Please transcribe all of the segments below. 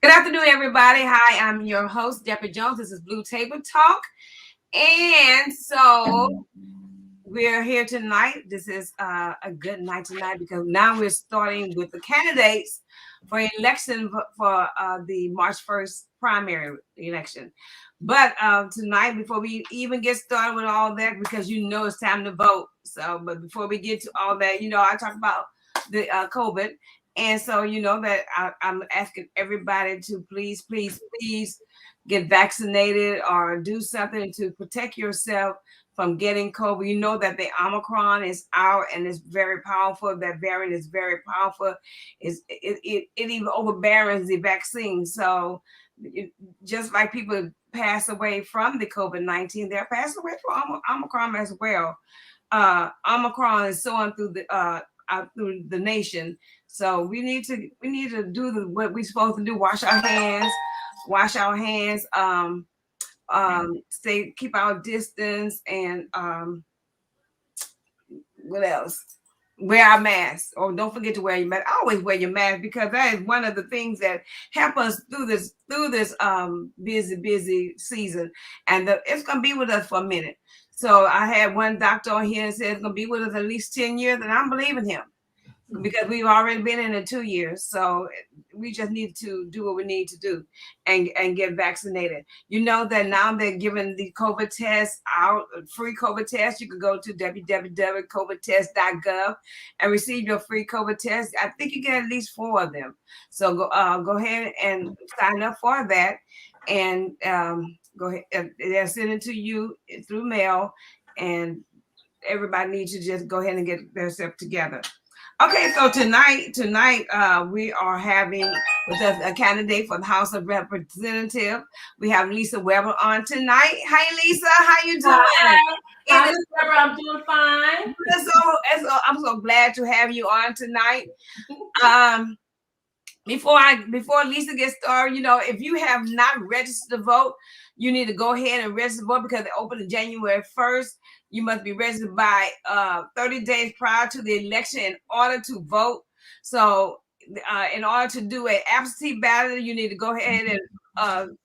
Good afternoon, everybody. Hi, I'm your host, Deborah Jones. This is Blue Table Talk. And so we're here tonight. This is a good night tonight because now we're starting with the candidates for election for the March 1st primary election. But tonight, before we even get started with all that, because you know it's time to vote. But before we get to all that, I talk about the COVID. And so, that I'm asking everybody to please get vaccinated or do something to protect yourself from getting COVID. You know that the Omicron is out and it's very powerful. That variant is very powerful. It even overbears the vaccine. So just like people pass away from the COVID-19, they're passing away from Omicron as well. Omicron is soaring through through the nation. So we need to do what we're supposed to do. Wash our hands. Keep our distance, and what else? Wear our mask. Oh, don't forget to wear your mask. Always wear your mask, because that is one of the things that help us through this busy season. And it's gonna be with us for a minute. So I had one doctor on here and said it's gonna be with us at least 10 years, and I'm believing him because we've already been in it 2 years. So we just need to do what we need to do and get vaccinated. You know that now they're giving the COVID test out, free COVID test. You can go to www.covidtest.gov and receive your free COVID test. I think you get at least 4 of them. So go ahead and sign up for that, and go ahead. They'll send it to you through mail, and everybody needs to just go ahead and get themselves together. Okay, so tonight we are having with us a candidate for the House of Representatives. We have Lisa Weber on tonight. Hi, Lisa. How you doing? Hi, Miss Deborah. I'm doing fine. I'm so glad to have you on tonight. Um, before Lisa gets started, if you have not registered to vote, you need to go ahead and register to vote, because they open on January 1st. You must be registered by 30 days prior to the election in order to vote. So in order to do an absentee ballot, you need to go ahead and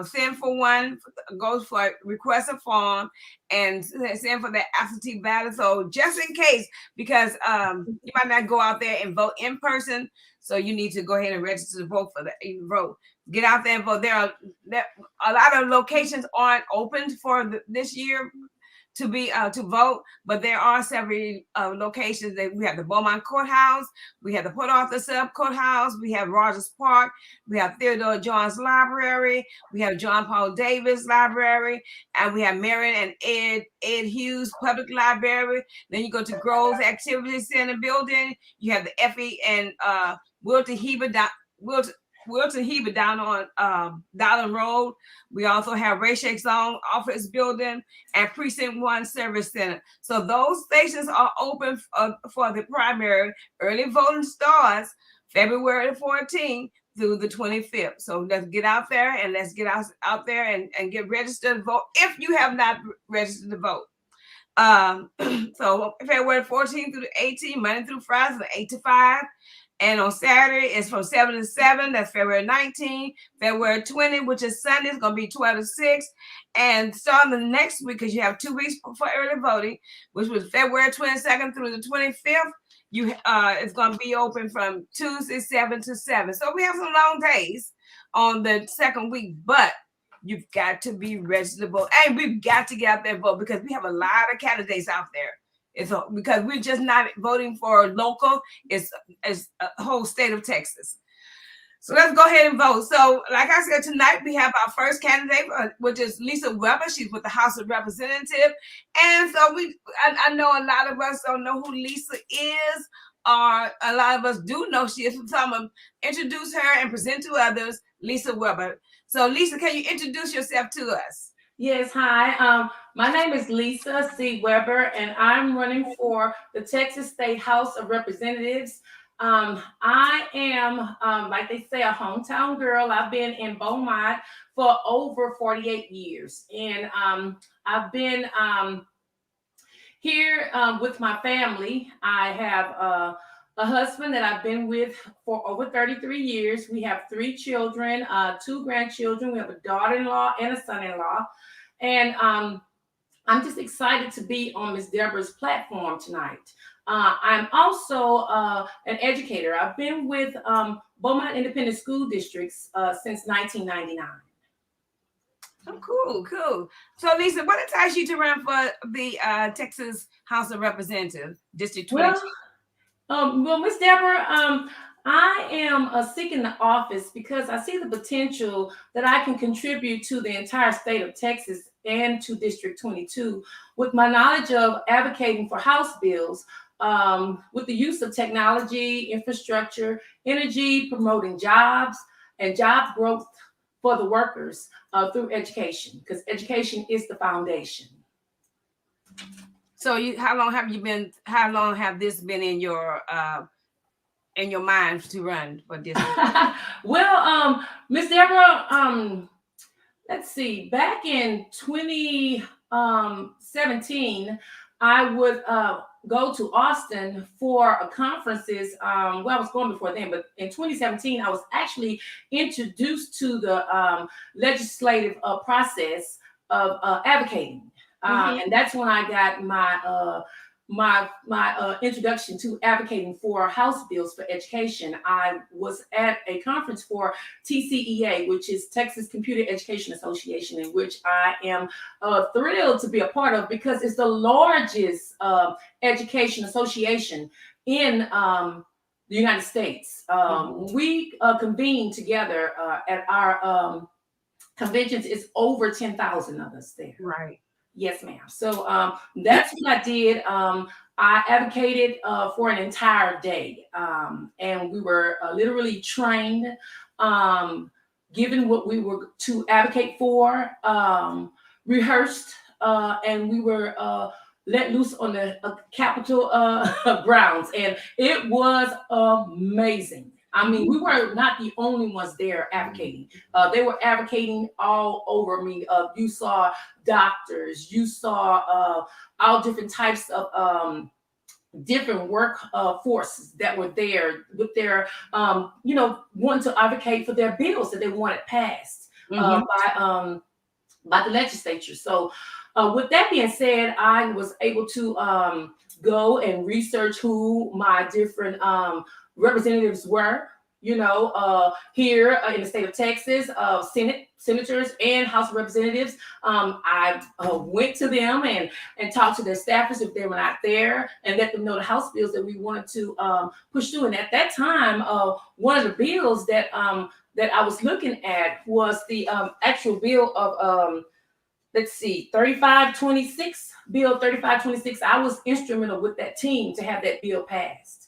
send for one, goes for request a form, and send for the absentee ballot. So just in case, because you might not go out there and vote in person, so you need to go ahead and register to vote for the vote. Get out there and vote. There a lot of locations aren't open for this year to vote, but there are several locations. That we have the Beaumont Courthouse, we have the Port Arthur Sub Courthouse, we have Rogers Park, we have Theodore Jones Library, we have John Paul Davis Library, and we have Marion and Ed Hughes Public Library. Then you go to Groves Activity Center building. You have the Effie and Wilton Heber down on Dowling Road. We also have Ray Shake Zone Office Building and Precinct 1 Service Center. So those stations are open for the primary. Early voting starts February 14th through the 25th. So let's get out there, and let's get out there and get registered to vote if you have not registered to vote. So February 14th through the 18th, Monday through Friday, from 8 to 5. And on Saturday, it's from 7 to 7. That's February 19th. February 20th, which is Sunday, it's going to be 12 to 6. And starting the next week, because you have 2 weeks for early voting, which was February 22nd through the 25th, it's going to be open from Tuesday, 7 to 7. So we have some long days on the second week, but you've got to be registered to vote. And we've got to get out there and vote, because we have a lot of candidates out there. Because we're just not voting for local, it's a whole state of Texas. So let's go ahead and vote. So, like I said, tonight we have our first candidate, which is Lisa Weber. She's with the House of Representatives. And so I know a lot of us don't know who Lisa is, or a lot of us do know she is. So I'm going to introduce her and present to others Lisa Weber. So, Lisa, can you introduce yourself to us? Yes, hi. My name is Lisa C. Weber, and I'm running for the Texas State House of Representatives. I am, like they say, a hometown girl. I've been in Beaumont for over 48 years, and I've been here with my family. I have a husband that I've been with for over 33 years. We have 3 children, 2 grandchildren. We have a daughter-in-law and a son-in-law. And I'm just excited to be on Miss Deborah's platform tonight. I'm also an educator. I've been with Beaumont Independent School Districts since 1999. Oh, cool. So, Lisa, what entices you to run for the Texas House of Representatives, District 22? Well, Miss Deborah, I am seeking the office because I see the potential that I can contribute to the entire state of Texas and to District 22 with my knowledge of advocating for House bills, with the use of technology, infrastructure, energy, promoting jobs and job growth for the workers through education, because education is the foundation. So, how long have this been in your mind to run for this? Well, Miss Deborah, let's see, back in 2017, I would go to Austin for conferences. Well, I was going before then, but in 2017, I was actually introduced to the legislative process of advocating. And that's when I got my introduction to advocating for House bills for education. I was at a conference for TCEA, which is Texas Computer Education Association, in which I am thrilled to be a part of because it's the largest education association in the United States. We convene together at our conventions. It's over 10,000 of us there. Right. Yes, ma'am. So that's what I did. I advocated for an entire day, and we were literally trained, given what we were to advocate for, rehearsed, and we were let loose on the Capitol grounds, and it was amazing. I mean, we were not the only ones there advocating. They were advocating all over me. You saw doctors, you saw all different types of different work forces that were there with their, wanting to advocate for their bills that they wanted passed by the legislature. So with that being said, I was able to go and research who my different representatives were, here in the state of Texas, senators and House of Representatives. I went to them and talked to their staffers if they were not there, and let them know the House bills that we wanted to push through. And at that time, one of the bills that I was looking at was the actual bill of 3526, Bill 3526. I was instrumental with that team to have that bill passed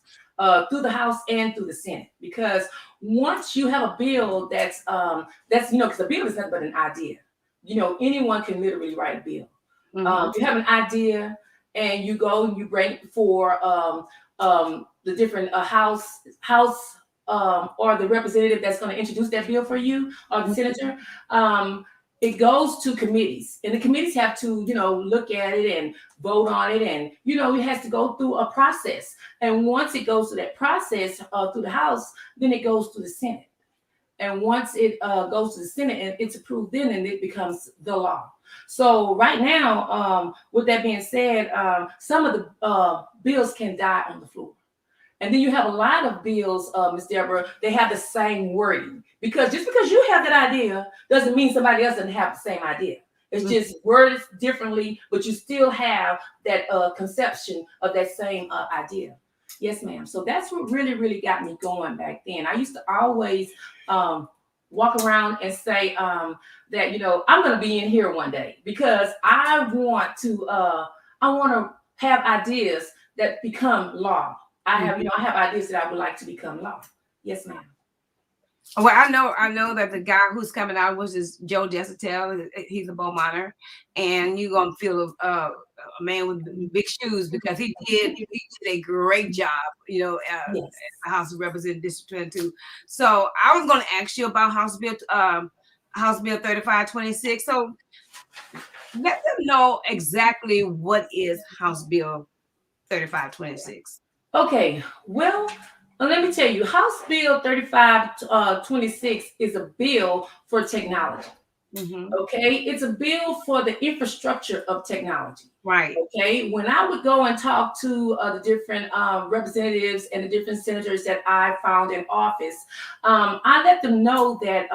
through the House and through the Senate, because once you have a bill that's because the bill is nothing but an idea. Anyone can literally write a bill. You have an idea and you go and you bring it before the different House or the representative that's going to introduce that bill for you, or the senator. It goes to committees, and the committees have to, look at it and vote on it. And, it has to go through a process. And once it goes through that process through the House, then it goes to the Senate. And once it goes to the Senate and it's approved, then and it becomes the law. So right now, with that being said, some of the bills can die on the floor. And then you have a lot of bills, Ms. Deborah, they have the same wording. Because just because you have that idea doesn't mean somebody else doesn't have the same idea. It's just worded differently, but you still have that conception of that same idea. Yes, ma'am. So that's what really, really got me going back then. I used to always walk around and say that, I'm going to be in here one day, because I want to have ideas that become law. I have ideas that I would like to become law. Yes, ma'am. Well, I know that the guy who's coming out, which is Joe Desautels, he's a Beaumonter, and you're gonna feel a man with big shoes, because he did a great job, yes, at the House of Representatives District 22. So I was gonna ask you about House Bill 3526. So let them know exactly what is House Bill 3526. Okay, well, let me tell you, House Bill 3526 is a bill for technology. Mm-hmm. Okay, it's a bill for the infrastructure of technology. Right. Okay, when I would go and talk to the different representatives and the different senators that I found in office, I let them know that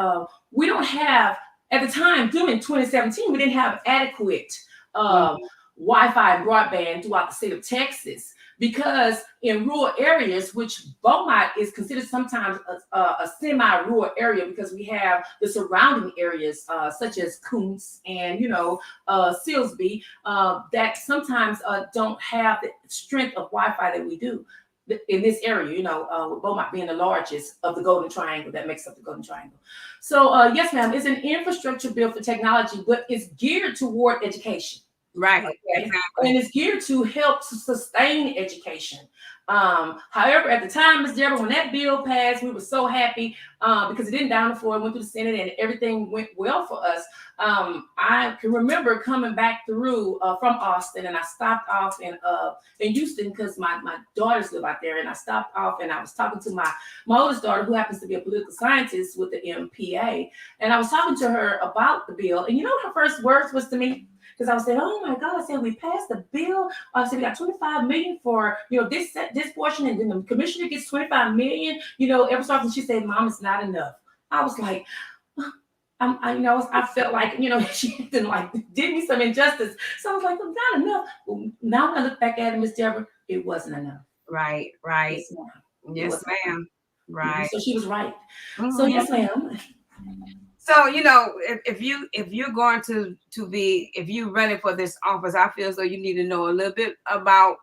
we don't have, at the time, during 2017, we didn't have adequate Mm-hmm. Wi-Fi and broadband throughout the state of Texas, because in rural areas, which Beaumont is considered sometimes a semi-rural area, because we have the surrounding areas such as Kuntz and Silsby, that sometimes don't have the strength of Wi-Fi that we do in this area, with Beaumont being the largest of the Golden Triangle that makes up the Golden Triangle. So, yes, ma'am, it's an infrastructure bill for technology, but it's geared toward education. Right. Okay. Exactly. And it's geared to help to sustain education. However, at the time, Ms. Deborah, when that bill passed, we were so happy because it didn't down the floor, it went through the Senate, and everything went well for us. I can remember coming back through from Austin, and I stopped off in Houston because my daughters live out there, and I stopped off and I was talking to my oldest daughter, who happens to be a political scientist with the MPA, and I was talking to her about the bill, and you know what her first words was to me? Because I was saying, oh my God, I said, we passed the bill. I said, we got 25 million for, this portion, and then the commissioner gets 25 million, every so often. She said, Mom, it's not enough. I was like, I felt like, she did me some injustice. So I was like, not enough. Well, now when I look back at it, Miss Deborah, it wasn't enough. Right. Right. Yes, ma'am. Right. So she was right. Mm-hmm. So yes, ma'am. So if you're going to be, if you're running for this office, I feel as though you need to know a little bit about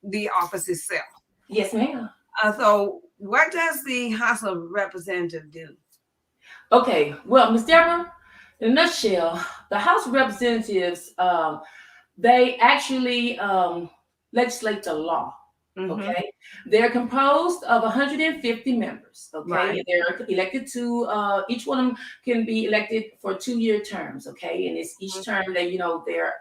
the office itself. Yes, ma'am. So what does the House of Representatives do? Okay, well, Ms. Deborah, in a nutshell, the House of Representatives, they actually legislate the law. Okay, they're composed of 150 members. Okay, Right. and they're elected to each one of them can be elected for 2-year terms. Okay, and it's each term they they're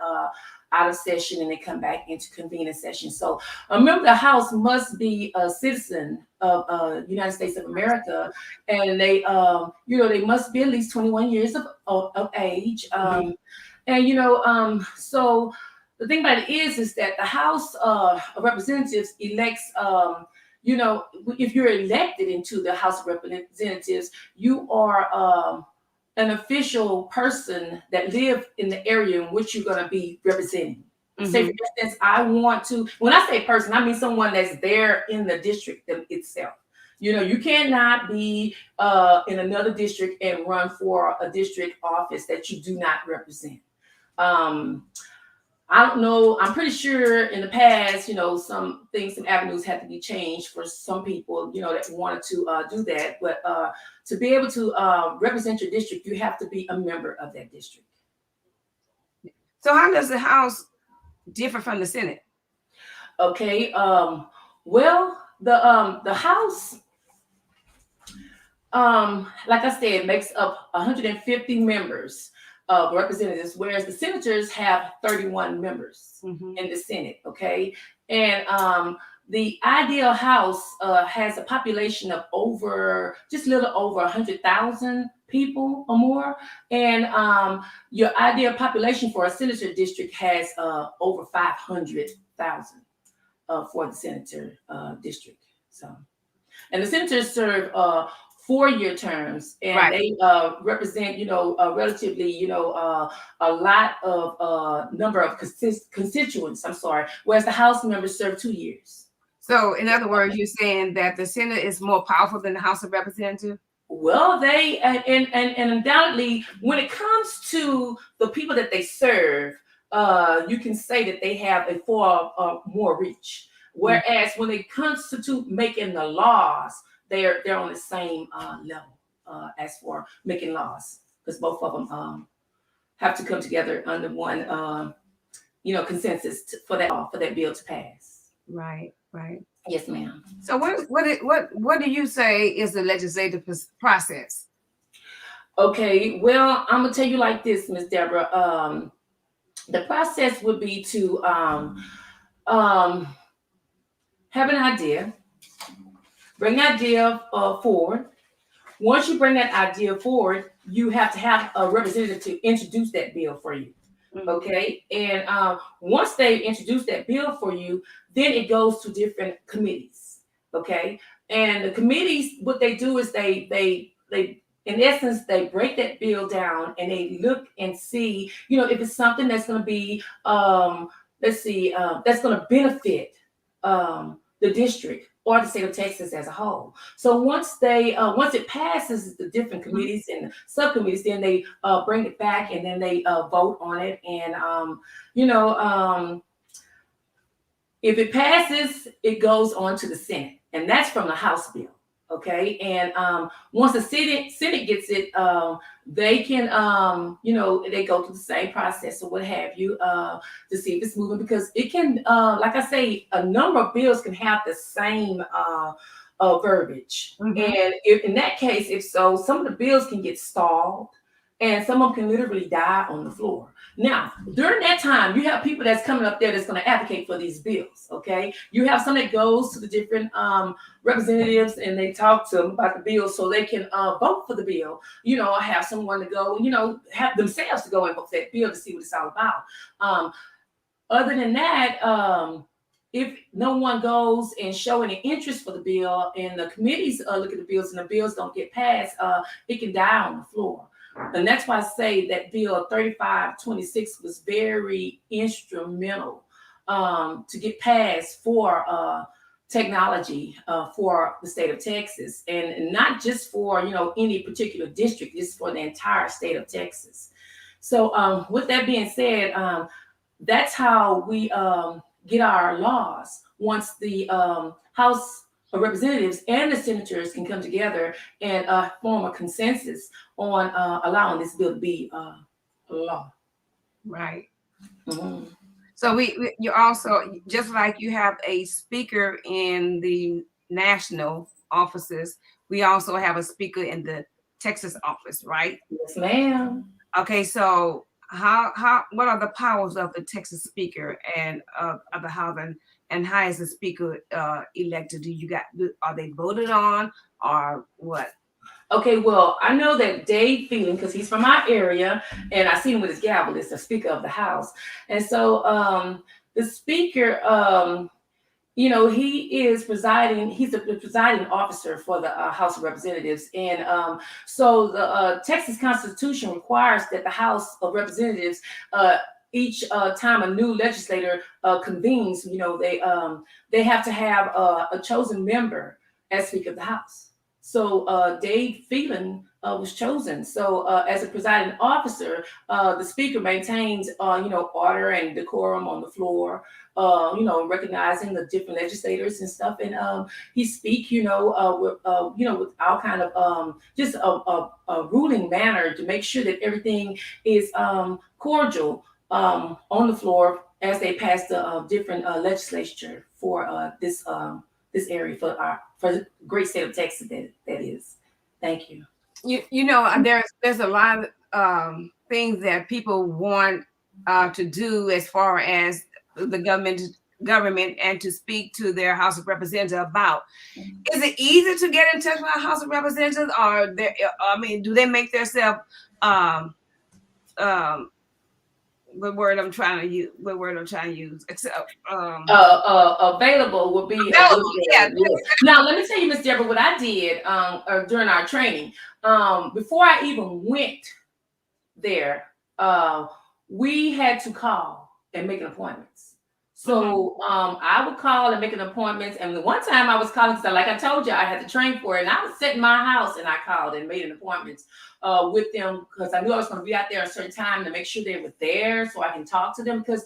out of session and they come back into convening session. So a member of the House must be a citizen of United States of America, and they they must be at least 21 years of age. And so the thing about it is that the House of Representatives elects, if you're elected into the House of Representatives, you are an official person that live in the area in which you're going to be representing. Say, for instance, when I say person, I mean someone that's there in the district itself. You cannot be in another district and run for a district office that you do not represent. I don't know. I'm pretty sure in the past, some avenues had to be changed for some people, that wanted to do that. But to be able to represent your district, you have to be a member of that district. So how does the House differ from the Senate? Okay. Well, the House, like I said, makes up 150 members of representatives, whereas the senators have 31 members in the Senate. Okay, and the ideal House has a population of just a little over 100,000 people or more, and your ideal population for a senator district has over 500,000 for the senator district. So, and the senators serve 4-year terms, and Right. they represent, relatively, a lot of number of constituents. I'm sorry, whereas the House members serve 2 years. So, in other words, you're saying that the Senate is more powerful than the House of Representatives? Well, they and undoubtedly, when it comes to the people that they serve, you can say that they have a far more reach. Whereas when it comes to making the laws, they're on the same level as for making laws, because both of them have to come together under one consensus for that bill to pass. Right. Yes, ma'am. So what do you say is the legislative process? Okay, well, I'm gonna tell you like this, Ms. Deborah. The process would be to have an idea, bring the idea forward. Once you bring that idea forward, you have to have a representative to introduce that bill for you. Okay, and once they introduce that bill for you, then it goes to different committees. Okay, and the committees, what they do is they in essence they break that bill down and they look and see, if it's something that's going to be that's going to benefit the district or the state of Texas as a whole. So once it passes the different committees and subcommittees, then they bring it back and then they vote on it. And if it passes, it goes on to the Senate, and that's from the House bill. Okay, and once the Senate gets it, they can, they go through the same process or what have you to see if it's moving, because it can, like I say, a number of bills can have the same verbiage. And if in that case, if so, some of the bills can get stalled, and some of them can literally die on the floor. Now, during that time, you have people that's coming up there that's going to advocate for these bills, okay? You have some that goes to the different representatives and they talk to them about the bill so they can vote for the bill. Have someone to go, have themselves to go and vote for that bill to see what it's all about. Other than that, if no one goes and show any interest for the bill and the committees look at the bills and the bills don't get passed, it can die on the floor. And that's why I say that Bill 3526 was very instrumental to get passed for technology for the state of Texas, and not just for any particular district, it's for the entire state of Texas. So with that being said, that's how we get our laws. Once the House of Representatives and the senators can come together and form a consensus on allowing this bill to be law. Right. So you also, just like you have a speaker in the national offices, we also have a speaker in the Texas office, right? Yes, ma'am. Okay, so what are the powers of the Texas speaker and of the House, and how is the speaker elected? Are they voted on or what? Okay, well, I know that Dave Phelan, because he's from our area, and I see him with his gavel, is the Speaker of the House. And so the Speaker, he is presiding, he's the presiding officer for the House of Representatives. And so the Texas Constitution requires that the House of Representatives, each time a new legislator convenes, they have to have a chosen member as Speaker of the House. So Dave Phelan was chosen. So as a presiding officer, the Speaker maintains, order and decorum on the floor, recognizing the different legislators and stuff. And he speak, with all kind of just a ruling manner to make sure that everything is cordial on the floor as they pass the different legislature for this area for the great state of Texas. That is. Thank you. There's a lot of things that people want to do as far as the government and to speak to their House of Representatives about. Is it easy to get in touch with a House of Representatives, or do they make themselves what word I'm trying to use? Except available would be available, yeah. Now let me tell you, Miss Deborah, what I did during our training. Before I even went there, we had to call and make appointments. So I would call and make an appointment. And the one time I was calling, because like I told you, I had to train for it. And I was sitting in my house and I called and made an appointment with them, because I knew I was going to be out there at a certain time to make sure they were there so I can talk to them. Because,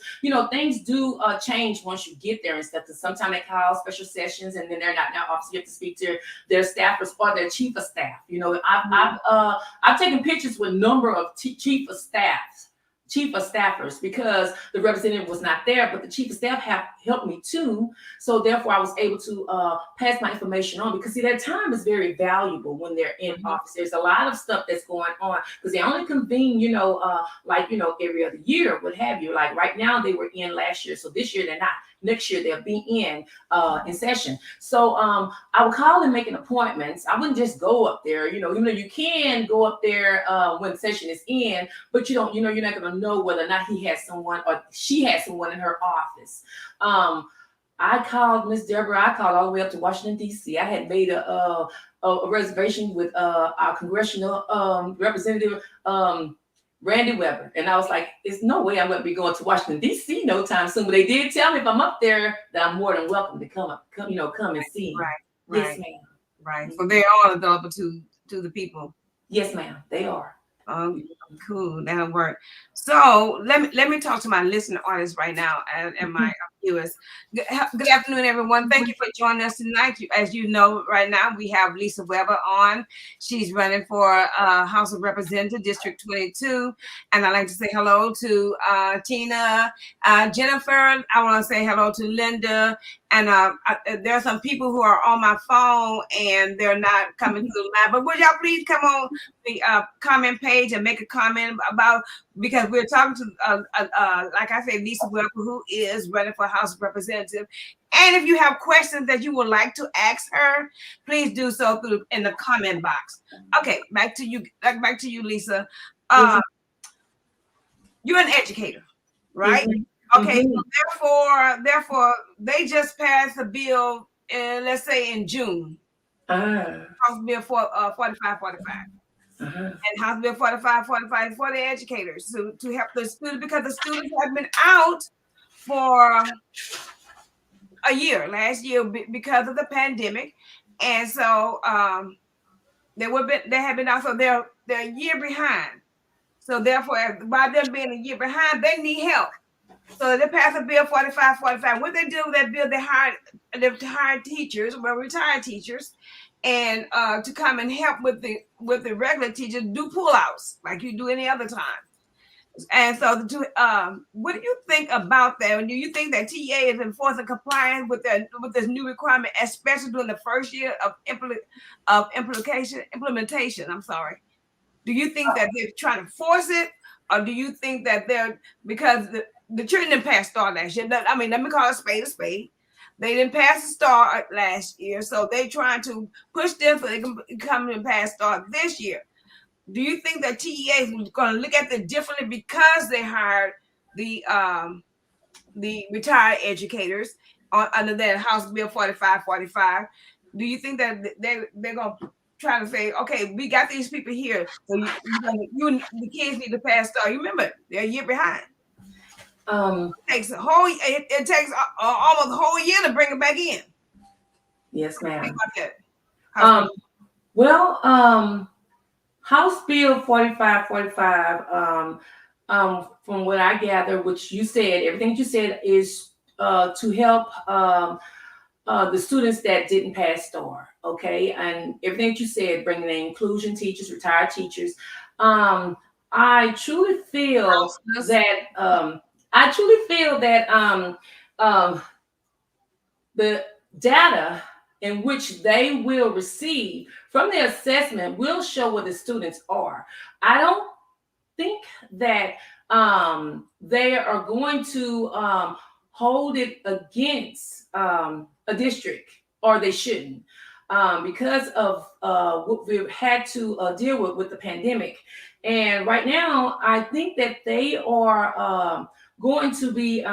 things do change once you get there and stuff. Because sometimes they call special sessions and then they're not now officers. You have to speak to their staffers or their chief of staff. I've taken pictures with a number of chief of staffers, because the representative was not there, but the chief of staff have helped me too. So therefore I was able to pass my information on, because see, that time is very valuable when they're in office. There's a lot of stuff that's going on, because they only convene, every other year, what have you. Like right now they were in last year, so this year they're not. next year they'll be in session. So I would call and make an appointments. I wouldn't just go up there, even though you can go up there when the session is in, but you're not going to know whether or not he has someone or she has someone in her office. I called Miss Deborah. I called all the way up to Washington, D.C. I had made a reservation with our congressional representative, Randy Weber. And I was like, there's no way I'm going to be going to Washington, D.C. no time soon. But they did tell me if I'm up there that I'm more than welcome to come and see. Right. Yes, ma'am. Right. So they're all available to the people. Yes, ma'am. They are. Cool. That'll work. So let me talk to my listening audience right now and my viewers. Good afternoon, everyone. Thank you for joining us tonight. As you know, right now we have Lisa Weber on. She's running for House of Representatives, District 22. And I'd like to say hello to Tina, Jennifer. I want to say hello to Linda. And there are some people who are on my phone and they're not coming to the live. But would y'all please come on the comment page and make a comment about, because we're talking to, like I said, Lisa Weber, who is running for House of Representatives. And if you have questions that you would like to ask her, please do so in the comment box. Okay, back to you, Lisa. You're an educator, right? Mm-hmm. Okay, so therefore, they just passed a bill, let's say in June. House Bill 4545. And House Bill 4545 for the educators to help the students, because the students have been out for a year, last year, because of the pandemic. And so they have been out, so they're a year behind. So therefore, by them being a year behind, they need help. So they passed a bill 4545. What they do with that bill, they hired teachers, retired teachers, and to come and help with the regular teachers do pullouts like you do any other time. And so what do you think about that? Do you think that TEA is enforcing compliance with this new requirement, especially during the first year of implementation? I'm sorry. Do you think that they're trying to force it, or do you think that because the children didn't pass STAR last year? I mean, let me call a spade a spade. They didn't pass the STAR last year, so they're trying to push them so they can come and pass STAR this year. Do you think that TEA is going to look at it differently because they hired the retired educators under that House Bill 4545? Do you think that they're going to try to say, okay, we got these people here, so the kids need to pass STAR? You remember, they're a year behind. It takes almost a whole year to bring it back in. Yes, ma'am. Well, House Bill 4545, from what I gather, which you said, everything you said is to help the students that didn't pass STAR, okay? And everything that you said, bringing in inclusion teachers, retired teachers. I truly feel that the data in which they will receive from the assessment will show where the students are. I don't think that they are going to hold it against a district, or they shouldn't, because of what we've had to deal with the pandemic. And right now, I think that they are going to be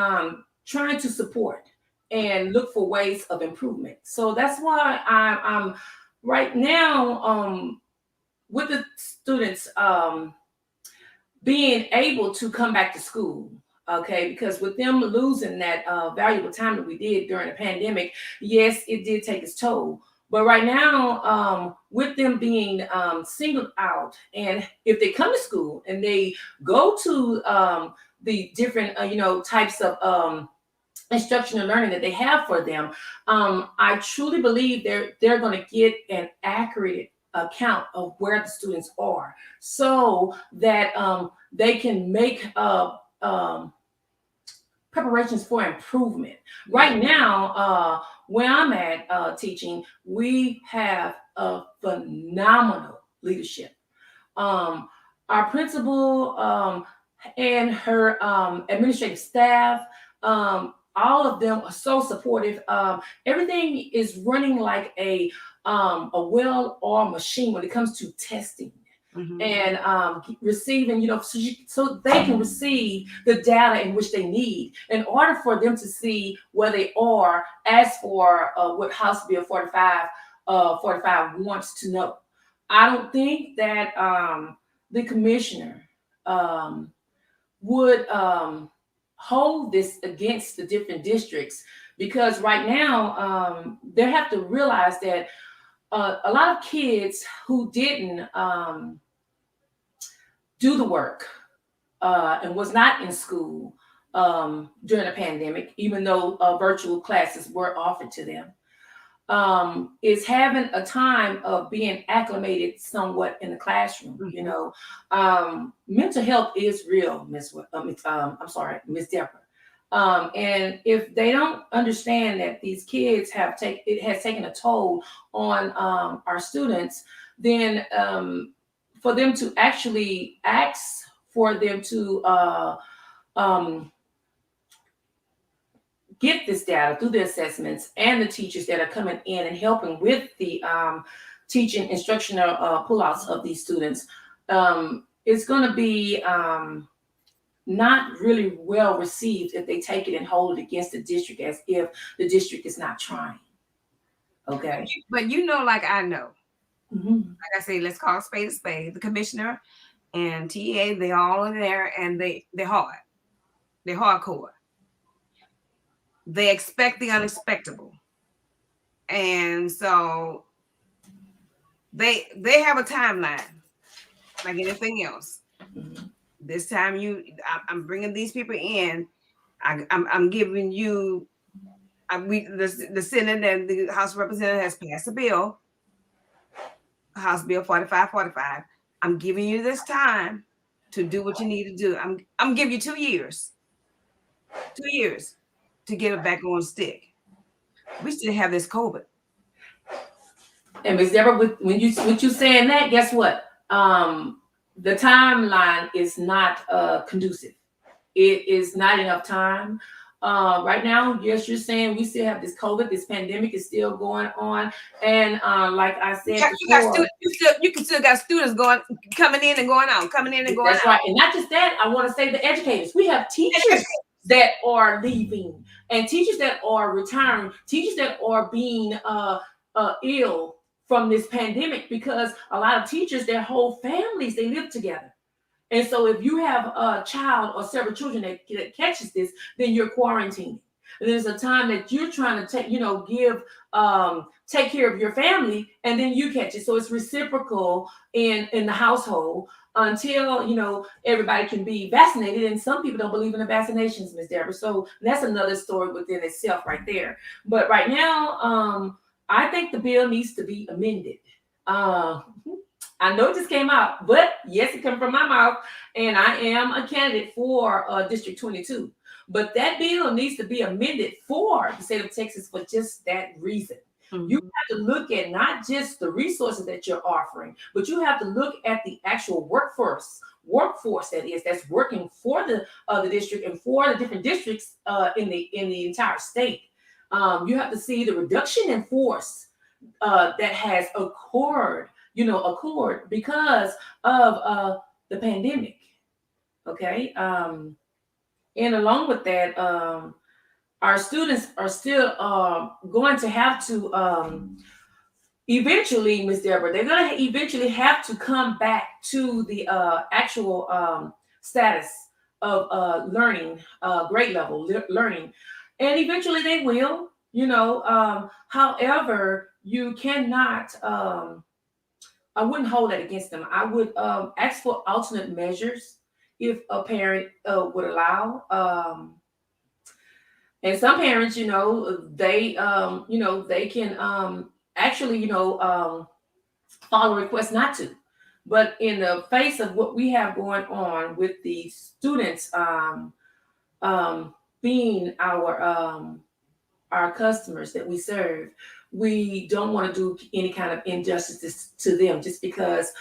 trying to support and look for ways of improvement. So that's why I'm right now with the students being able to come back to school. Okay, because with them losing that valuable time that we did during the pandemic, yes, it did take its toll. But right now, with them being singled out, and if they come to school and they go to the different, types of instruction and learning that they have for them, I truly believe they're going to get an accurate account of where the students are, so that they can make preparations for improvement. Right now, where I'm at teaching, we have a phenomenal leadership. Our principal and her administrative staff, all of them are so supportive. Everything is running like a well-oiled machine when it comes to testing. Mhm. And receiving, so they can receive the data in which they need in order for them to see where they are as for what House Bill 45 wants to know. I don't think that the commissioner would hold this against the different districts, because right now they have to realize that a lot of kids who didn't do the work and was not in school during the pandemic, even though virtual classes were offered to them, is having a time of being acclimated somewhat in the classroom. Mental health is real, I'm sorry, Miss Deborah. And if they don't understand that these kids it has taken a toll on our students, then for them to actually ask for them to get this data through the assessments and the teachers that are coming in and helping with the teaching instructional pullouts of these students, it's going to be not really well received if they take it and hold it against the district as if the district is not trying. Okay. But like I know, mm-hmm. like I say, let's call a spade. The commissioner and TA, they all in there, and they're hard. They're hardcore. They expect the unexpected. And so they have a timeline like anything else. Mm-hmm. This time I'm bringing these people in. I'm giving you, the Senate and the House of Representatives has passed a bill, House Bill 4545. I'm giving you this time to do what you need to do. I'm giving you 2 years. 2 years to get it back on stick. We still have this COVID. And Ms. Deborah, with you saying that, guess what? The timeline is not conducive. It is not enough time. Right now, yes, you're saying we still have this COVID, this pandemic is still going on. And like I said before, you can still got students coming in and going out, coming in and going out. That's right. And not just that, I want to say the educators. We have teachers that are leaving, and teachers that are retiring, teachers that are being ill from this pandemic, because a lot of teachers, their whole families, they live together. And so if you have a child or several children that catches this, then you're quarantining. And there's a time that you're trying to take care of your family, and then you catch it. So it's reciprocal in the household until everybody can be vaccinated. And some people don't believe in the vaccinations, Ms. Deborah. So that's another story within itself right there. But right now, I think the bill needs to be amended. I know it just came out, but yes, it came from my mouth, and I am a candidate for District 22. But that bill needs to be amended for the state of Texas for just that reason. Mm-hmm. You have to look at not just the resources that you're offering, but you have to look at the actual workforce that's working for the district and for the different districts in the entire state. You have to see the reduction in force that has occurred because of the pandemic. Okay. And along with that, our students are still going to have to eventually, Ms. Deborah, they're going to eventually have to come back to the actual status of learning, grade level learning. And eventually they will, however, you cannot, I wouldn't hold that against them. I would ask for alternate measures if a parent would allow. And some parents, they can actually, follow requests not to. But in the face of what we have going on with the students being our customers that we serve, we don't want to do any kind of injustice to them just because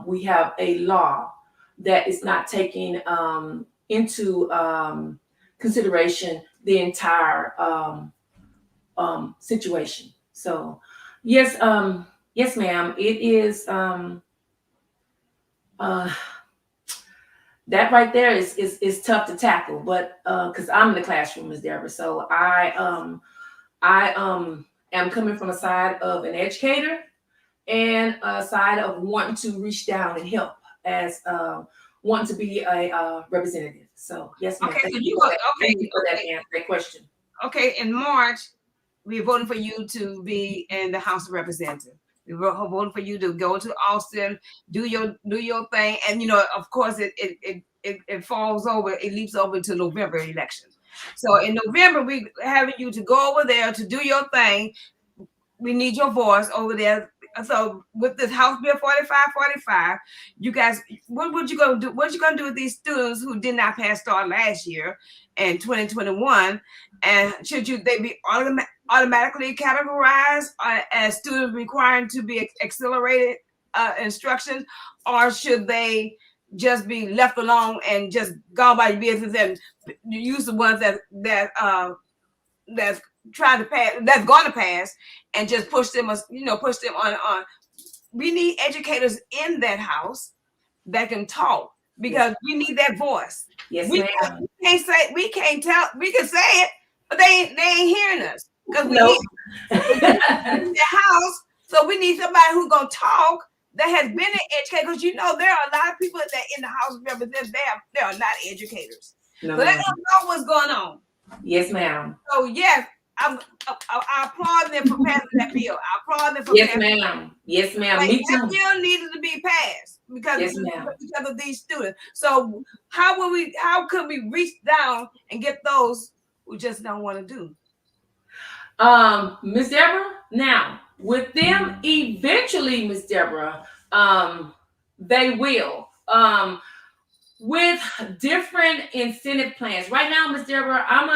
we have a law that is not taking into consideration the entire situation. So yes, yes, ma'am. It is uh, that right there is tough to tackle, but because I'm in the classroom, Ms. Deborah, so I am coming from a side of an educator and a side of wanting to reach down and help as wanting to be a representative. So yes, ma'am. Okay, Thank so you you for are that. okay. Thank you for that, that question. Okay, in March, we're voting for you to be in the House of Representatives. We're voting for you to go to Austin, do your thing, and of course, it falls over, it leaps over to November elections. So in November, we having you to go over there to do your thing. We need your voice over there. So with this House Bill 4545, you guys, what you gonna do? What you gonna do with these students who did not pass STAR last year in 2021? And should they be automatically categorized as students requiring to be accelerated instruction, or should they just be left alone and just go by business and use the ones that's trying to pass, that's going to pass, and just push them, push them on. We need educators in that house that can talk, because we need that voice. Yes, we ma'am. can't say, we can't tell, we can say it, but they ain't hearing us, because we Nope. need in the house. So we need somebody who's gonna talk, that has been an educator, because there are a lot of people that in the House of Representatives, they are not educators. No, so they ma'am. don't know what's going on. Yes, ma'am. So yes, I applaud them for passing that bill. I applaud them for Yes, passing. ma'am. Yes, ma'am. Like, Me that too. bill needed to be passed because, Yes, ma'am. because of these students. So how could we reach down and get those who just don't want to do? Miss Deborah, now with them eventually, Miss Deborah, they will. With different incentive plans. Right now, Miss Deborah, I'm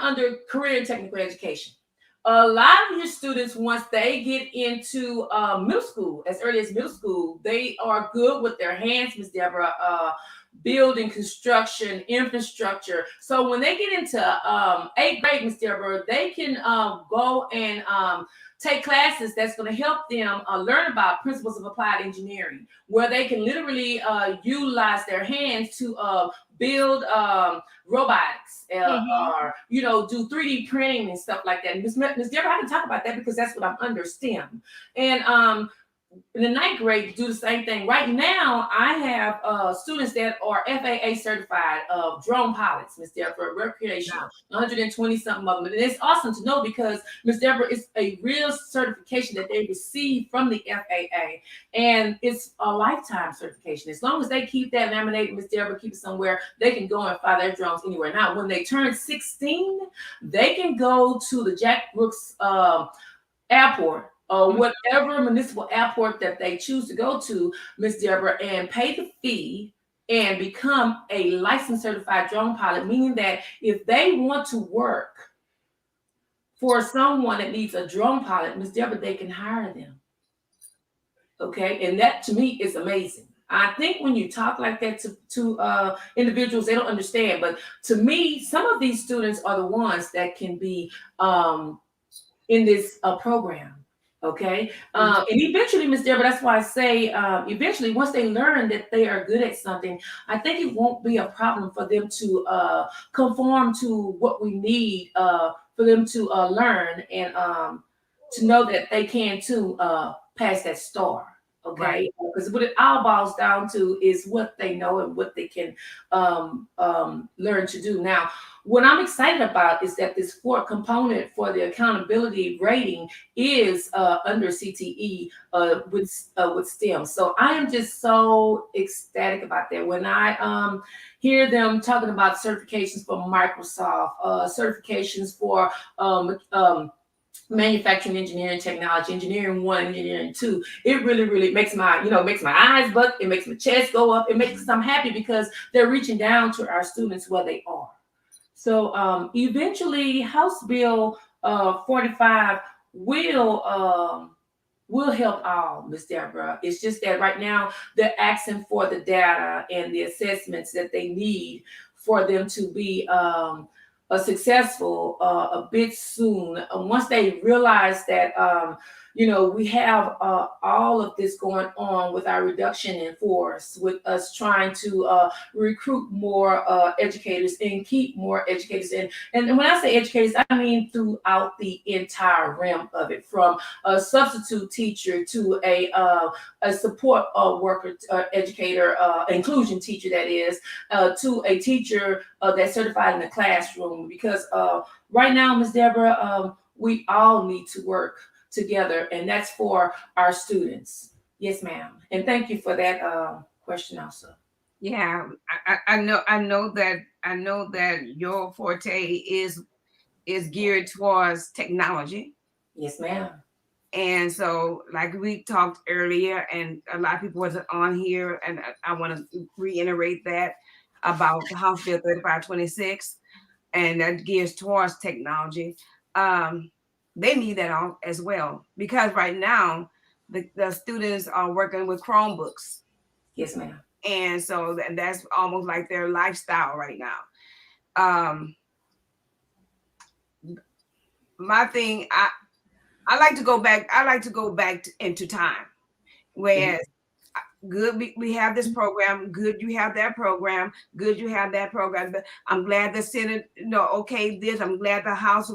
under career and technical education. A lot of your students, once they get into middle school, as early as middle school, they are good with their hands, Miss Deborah, building, construction, infrastructure. So when they get into 8th grade, Miss Deborah, they can go and take classes that's going to help them learn about principles of applied engineering, where they can literally utilize their hands to build robotics, or do 3D printing and stuff like that. Ms. Deborah, I can talk about that because that's what I'm under STEM. And in the 9th grade, do the same thing. Right now, I have students that are FAA certified drone pilots, Ms. Deborah, for recreational, 120 something of them. And it's awesome to know because, Ms. Deborah, it's a real certification that they receive from the FAA. And it's a lifetime certification. As long as they keep that laminated, Ms. Deborah, keep it somewhere, they can go and fly their drones anywhere. Now, when they turn 16, they can go to the Jack Brooks Airport, or whatever municipal airport that they choose to go to, Ms. Deborah, and pay the fee and become a licensed certified drone pilot, meaning that if they want to work for someone that needs a drone pilot, Ms. Deborah, they can hire them. Okay, and that to me is amazing. I think when you talk like that to individuals, they don't understand. But to me, some of these students are the ones that can be in this program. Okay. And eventually, Ms. Deborah, that's why I say eventually, once they learn that they are good at something, I think it won't be a problem for them to conform to what we need for them to learn and to know that they can too pass that STAR. Okay, because what it all boils down to is what they know and what they can learn to do. Now, what I'm excited about is that this 4th component for the accountability rating is under CTE with STEM. So I am just so ecstatic about that. When I hear them talking about certifications for Microsoft, certifications for manufacturing, engineering, technology, engineering 1, engineering 2, it really makes my eyes buck. It makes my chest go up. It makes I'm happy because they're reaching down to our students where they are. So eventually, House Bill 45 will help all, Ms. Deborah. It's just that right now they're asking for the data and the assessments that they need for them to be successful a bit soon. Once they realize that, we have all of this going on with our reduction in force, with us trying to recruit more educators and keep more educators in. And when I say educators, I mean throughout the entire realm of it, from a substitute teacher to a support worker, educator, inclusion teacher, that is, to a teacher that's certified in the classroom. Because right now, Ms. Deborah, we all need to work together, and that's for our students. Yes, ma'am. And thank you for that question also. Yeah, I know that your forte is geared towards technology. Yes, ma'am. And so, like we talked earlier, and a lot of people wasn't on here, and I want to reiterate that about the House Bill 3526, and that gears towards technology. They need that all as well, because right now the students are working with Chromebooks. Yes, ma'am. And so that's almost like their lifestyle right now. My thing, I like to go back into time, whereas good we have this program, good you have that program, good you have that program. But I'm glad the Senate, okay this. I'm glad the House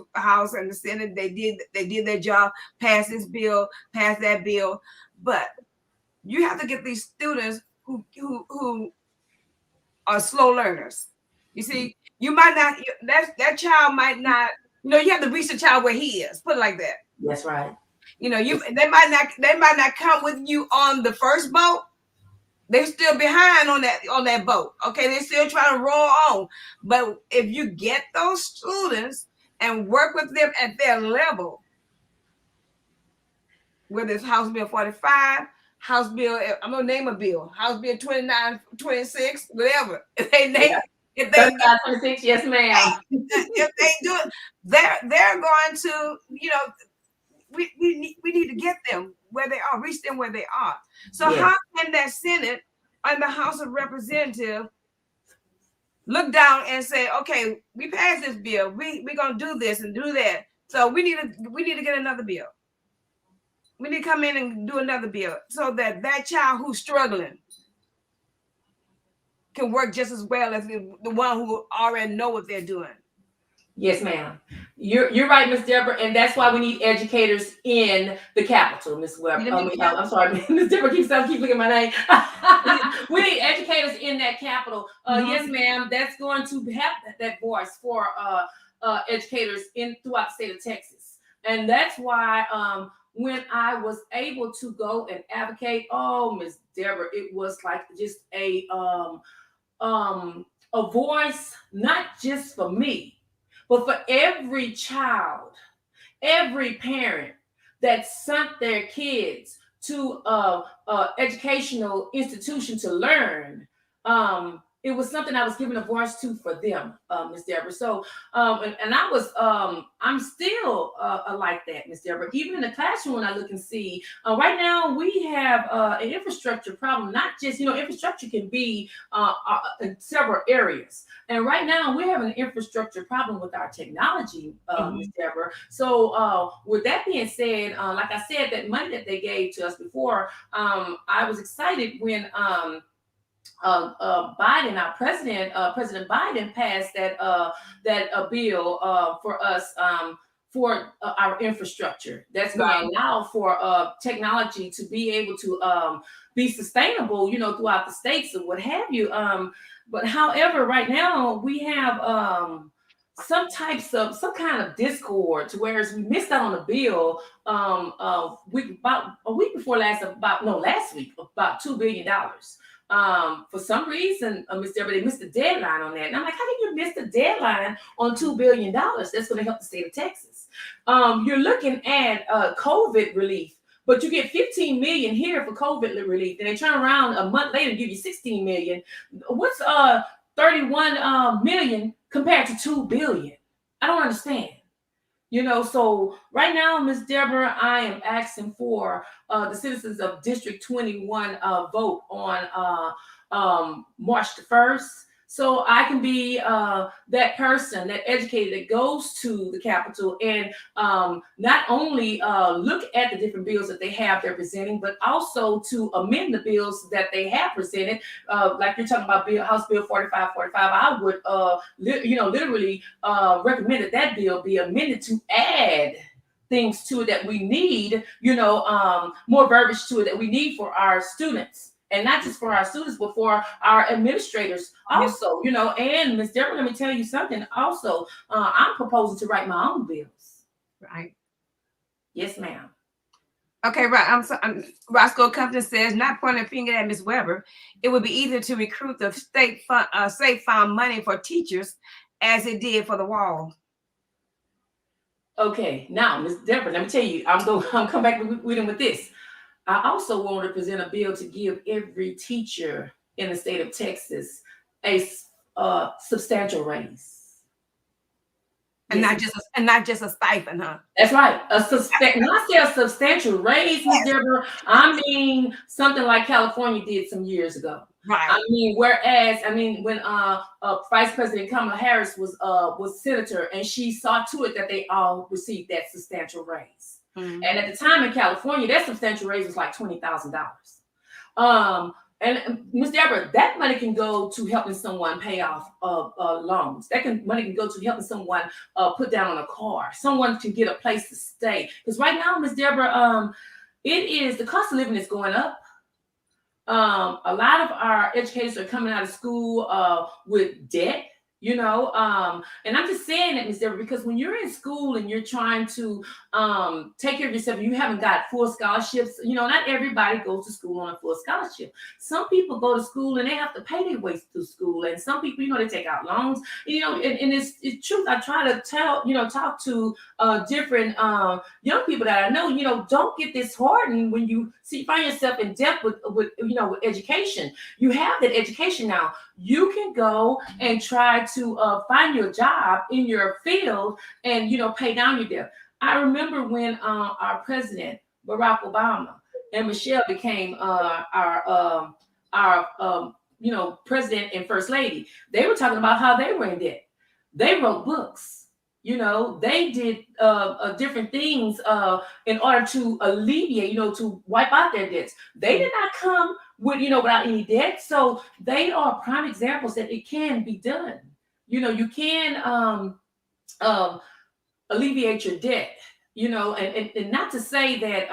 and the Senate, they did their job, pass this bill, pass that bill. But you have to get these students who are slow learners. You see, you might not, that child might not, you have to reach the child where he is, put it like that. That's right. They might not come with you on the first boat. They're still behind on that boat. Okay, they're still trying to roll on. But if you get those students and work with them at their level, whether it's House Bill 45, House Bill, I'm gonna name a bill, House Bill 29, 26, whatever. If they name, if they 26, yes, ma'am. If they do it, they're going to, we need to get them where they are, reach them where they are. So how can that Senate and the House of Representatives look down and say, okay, we passed this bill, we're gonna do this and do that. So we need to get another bill. We need to come in and do another bill so that child who's struggling can work just as well as the one who already know what they're doing. Yes, ma'am. You're right, Ms. Deborah, and that's why we need educators in the Capitol, Ms. Webb. I'm sorry, Ms. Deborah keep looking at my name. We need educators in that Capitol. Yes, ma'am. That's going to have that voice for educators throughout the state of Texas, and that's why when I was able to go and advocate, Ms. Deborah, it was like just a voice, not just for me, but for every child, every parent that sent their kids to educational institution to learn. It was something I was giving a voice to for them, Ms. Deborah. So, and I was, I'm still like that, Ms. Deborah. Even in the classroom, when I look and see, right now we have an infrastructure problem. Not just, infrastructure can be in several areas. And right now we have an infrastructure problem with our technology, Ms. Deborah. So, with that being said, like I said, that money that they gave to us before, I was excited when Biden, our president, President Biden, passed that bill for us for our infrastructure. That's going to allow for technology to be able to be sustainable, throughout the states and what have you. But however, right now we have some kind of discord, to whereas we missed out on a bill about a week before last week, about $2 billion. For some reason, Ms. Deborah, they missed the deadline on that. And I'm like, how did you miss the deadline on $2 billion? That's going to help the state of Texas. You're looking at COVID relief, but you get 15 million here for COVID relief. And they turn around a month later and give you 16 million. What's 31 million compared to 2 billion? I don't understand. So right now, Ms. Deborah, I am asking for the citizens of District 21 vote on March the 1st, so I can be that person, that educator that goes to the Capitol and not only look at the different bills that they have they're presenting, but also to amend the bills that they have presented. Like you're talking about House Bill 4545, I would literally recommend that bill be amended to add things to it that we need, more verbiage to it that we need for our students. And not just for our students, but for our administrators also, and Ms. Deborah, let me tell you something also. I'm proposing to write my own bills. Right. Yes, ma'am. Okay, right. Roscoe Compton says, not pointing a finger at Ms. Weber, it would be easier to recruit the state fund money for teachers as it did for the wall. Okay, now, Ms. Deborah, let me tell you, I'm come back with this. I also want to present a bill to give every teacher in the state of Texas a substantial raise. And yes. not just a stipend, huh? That's right. When I say a substantial raise, Ms. Deborah, I mean something like California did some years ago. Right. When Vice President Kamala Harris was senator, and she saw to it that they all received that substantial raise. Mm-hmm. And at the time in California, that substantial raise was like $20,000. And Ms. Deborah, that money can go to helping someone pay off loans. Money can go to helping someone put down on a car. Someone can get a place to stay. Because right now, Ms. Deborah, the cost of living is going up. A lot of our educators are coming out of school with debt. And I'm just saying that, Ms. Deborah, because when you're in school and you're trying to take care of yourself, and you haven't got full scholarships, not everybody goes to school on a full scholarship. Some people go to school and they have to pay their way through school. And some people, they take out loans, and it's truth. I try to talk to different young people that I know, don't get disheartened when you find yourself in debt with education. You have that education now. You can go and try to find your job in your field and, pay down your debt. I remember when our president, Barack Obama, and Michelle became our president and first lady. They were talking about how they were in debt. They wrote books. They did different things in order to alleviate, to wipe out their debts. They did not come without any debt. So they are prime examples that it can be done. You can alleviate your debt, and not to say that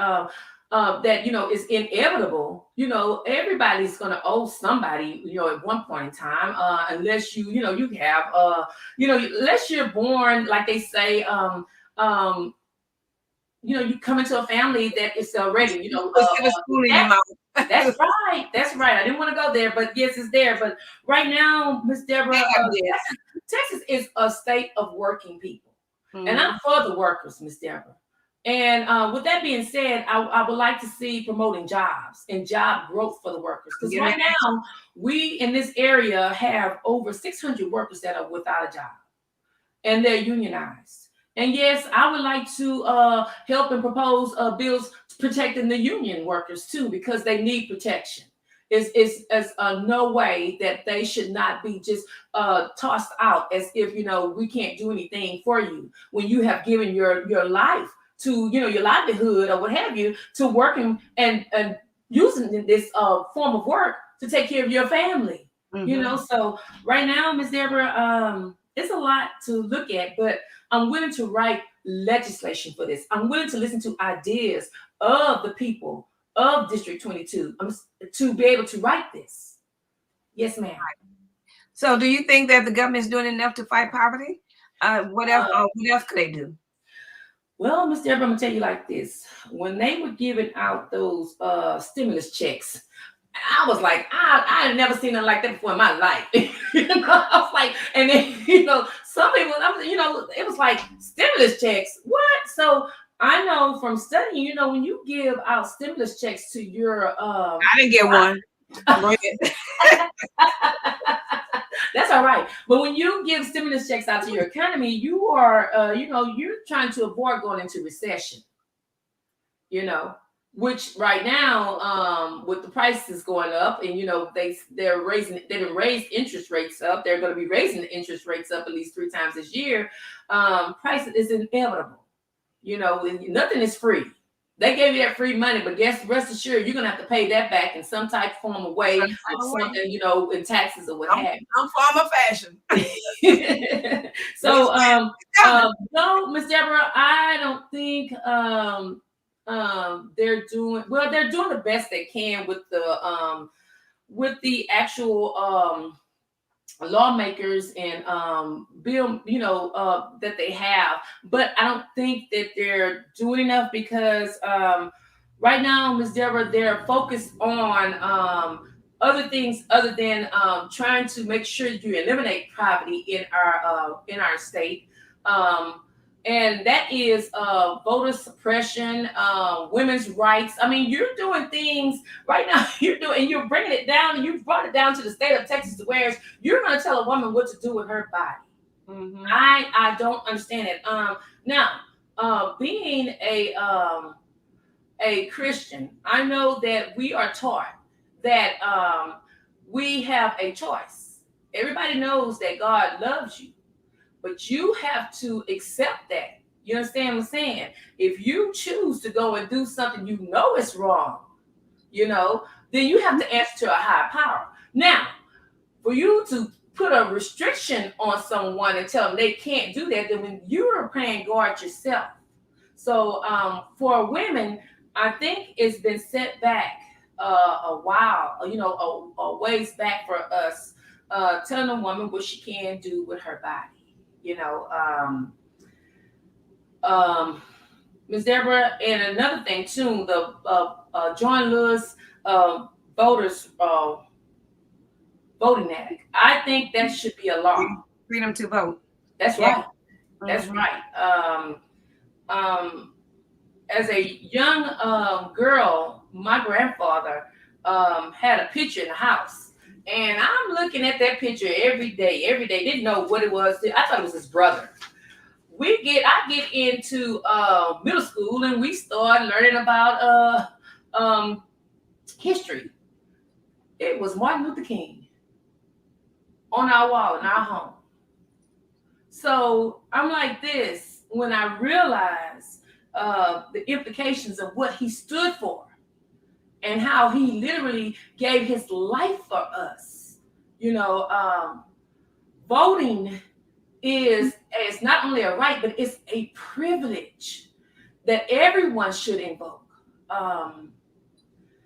it's inevitable. Everybody's going to owe somebody, at one point in time, unless you have, unless you're born, like they say, you come into a family that is already, that's right. That's right. I didn't want to go there, but yes, it's there. But right now, Ms. Deborah, Texas is a state of working people. Mm-hmm. And I'm for the workers, Ms. Deborah. And with that being said, I would like to see promoting jobs and job growth for the workers. Because right now, we in this area have over 600 workers that are without a job. And they're unionized. And yes, I would like to help and propose bills protecting the union workers too, because they need protection. It's no way that they should not be just tossed out as if, we can't do anything for you when you have given your life to, your livelihood or what have you, to working and using this form of work to take care of your family. Mm-hmm. So right now, Ms. Deborah, it's a lot to look at, but I'm willing to write legislation for this. I'm willing to listen to ideas of the people of District 22 to be able to write this. Yes, ma'am. So do you think that the government is doing enough to fight poverty? What else could they do? Well, Ms. Deborah, I'm going to tell you like this. When they were giving out those stimulus checks, I was like, I had never seen nothing like that before in my life. I was like, and then, some people, it was like stimulus checks. What? So I know from studying, when you give out stimulus checks to your I didn't get one. That's all right. But when you give stimulus checks out to your economy, you are, you're trying to avoid going into recession. which right now, with the prices going up, and they're raising, they didn't raise interest rates up. They're going to be raising the interest rates up at least 3 times this year. Price is inevitable. Nothing is free. They gave you that free money, but rest assured, you're gonna have to pay that back in some type, form, of way, or something, in taxes or what have you. I'm form of fashion. So, no, Miss Deborah, I don't think they're doing well. They're doing the best they can with the actual lawmakers and bill, that they have, but I don't think that they're doing enough, because right now, Ms. Deborah, they're focused on other things other than trying to make sure that you eliminate poverty in our state. And that is voter suppression, women's rights. I mean, you're doing things right now. You're bringing it down, and you brought it down to the state of Texas, to where you're going to tell a woman what to do with her body. Mm-hmm. I don't understand it. Now, being a Christian, I know that we are taught that we have a choice. Everybody knows that God loves you, but you have to accept that. You understand what I'm saying? If you choose to go and do something you know is wrong, then you have to answer to a higher power. Now, for you to put a restriction on someone and tell them they can't do that, then when you're playing guard yourself. So for women, I think it's been set back a while, a ways back for us, telling a woman what she can do with her body. Ms. Deborah, and another thing too, the John Lewis voters voting act. I think that should be a law. Freedom to vote. That's right. That's right. As a young girl, my grandfather had a picture in the house. And I'm looking at that picture every day. Didn't know what it was. I thought it was his brother. I get into middle school, and we start learning about history. It was Martin Luther King on our wall in our home. So I'm like this when I realized the implications of what he stood for, and how he literally gave his life for us. Voting is not only a right, but it's a privilege that everyone should invoke.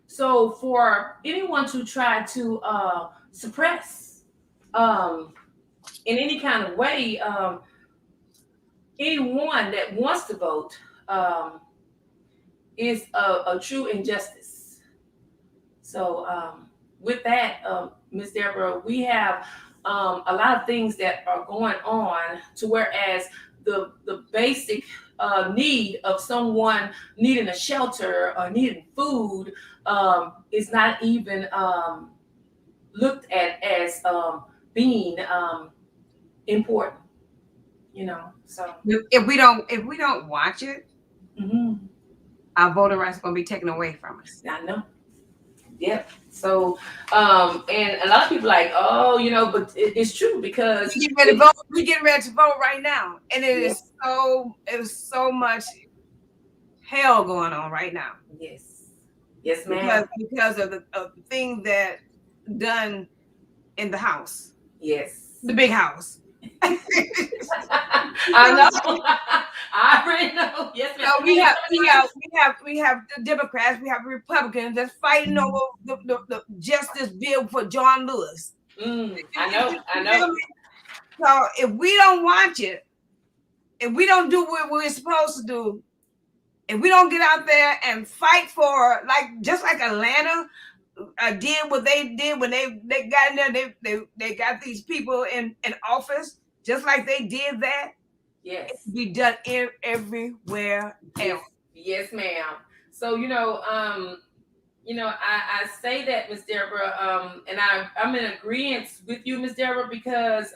So for anyone to try to suppress in any kind of way anyone that wants to vote is a true injustice. So with that, Ms. Deborah, we have a lot of things that are going on, to whereas the basic need of someone needing a shelter or needing food is not even looked at as being important. So if we don't watch it, mm-hmm. our voting rights are going to be taken away from us. I know. Yep. So, and a lot of people like, but it's true, because we get ready to vote right now, and it is so much hell going on right now. Yes, ma'am. Because of the thing that done in the house. Yes. The big house. I know. I already know. Yes, ma'am. So we have the Democrats, we have the Republicans that's fighting over the justice bill for John Lewis. I know. So if we don't watch it, if we don't do what we're supposed to do, if we don't get out there and fight for, just like Atlanta did what they did when they got in there, they got these people in office, just like they did that. Yes. It be done everywhere else. Yes, ma'am. So, I say that, Ms. Deborah, and I'm in agreement with you, Ms. Deborah, because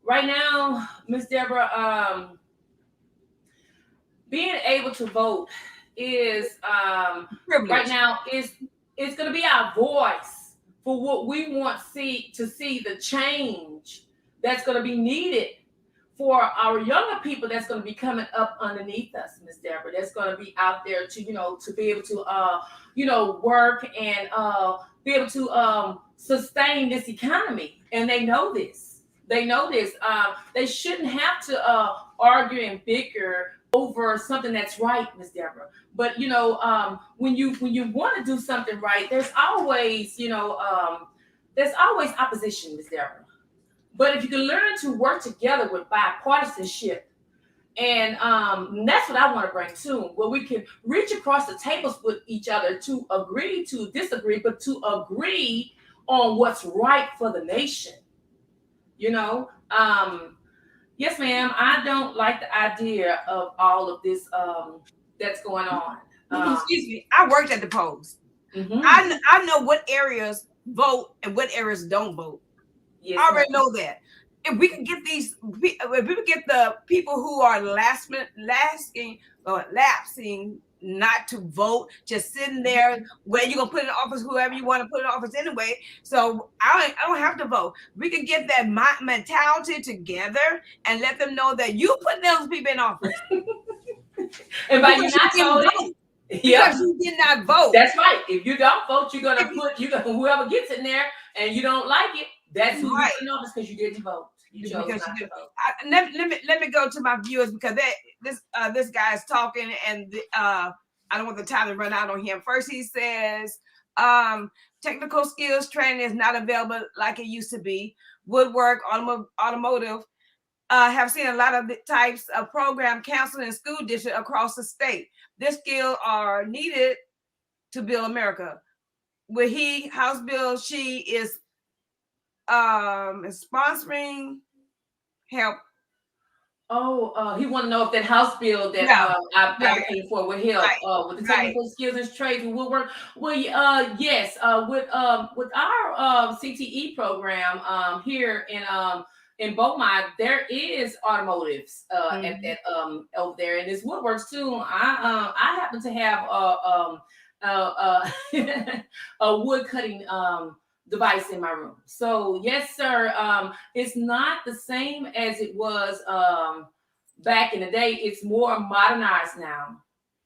right now, Ms. Deborah, being able to vote is Privilege. right now is it's going to be our voice for what we want to see the change that's going to be needed for our younger people that's going to be coming up underneath us, Miss Deborah. That's going to be out there to to be able to work and be able to sustain this economy, and they know this. They know this. They shouldn't have to argue and bicker over something that's right, Miss Deborah. But when you want to do something right, there's always opposition, Miss Deborah. But if you can learn to work together with bipartisanship, and that's what I want to bring to, where we can reach across the tables with each other to agree to disagree, but to agree on what's right for the nation. Yes, ma'am. I don't like the idea of all of this that's going on. Excuse me. I worked at the polls. Mm-hmm. I know what areas vote and what areas don't vote. Yes, I already know that. If we could get the people who are lapsing not to vote, just sitting there where you're gonna put in office whoever you want to put in office anyway. So I don't have to vote. We can get that mentality together and let them know that you put those people in office. And by you not voting, because you did not vote. That's right. If you don't vote, you're gonna whoever gets in there and you don't like it, that's who you put in office because you didn't vote. Let me go to my viewers because this guy is talking and I don't want the time to run out on him. First, he says technical skills training is not available like it used to be. Woodwork, automotive have seen a lot of the types of program counseling in school districts across the state. These skills are needed to build America. With House Bill, she is sponsoring help. He want to know if that House bill that I advocated for would help with the technical skills and trades and woodwork. Well, yes, with our CTE program here in Beaumont, there is automotives at over there, and there's woodworks too. I happen to have a wood cutting device in my room. So yes, sir. It's not the same as it was back in the day. It's more modernized now.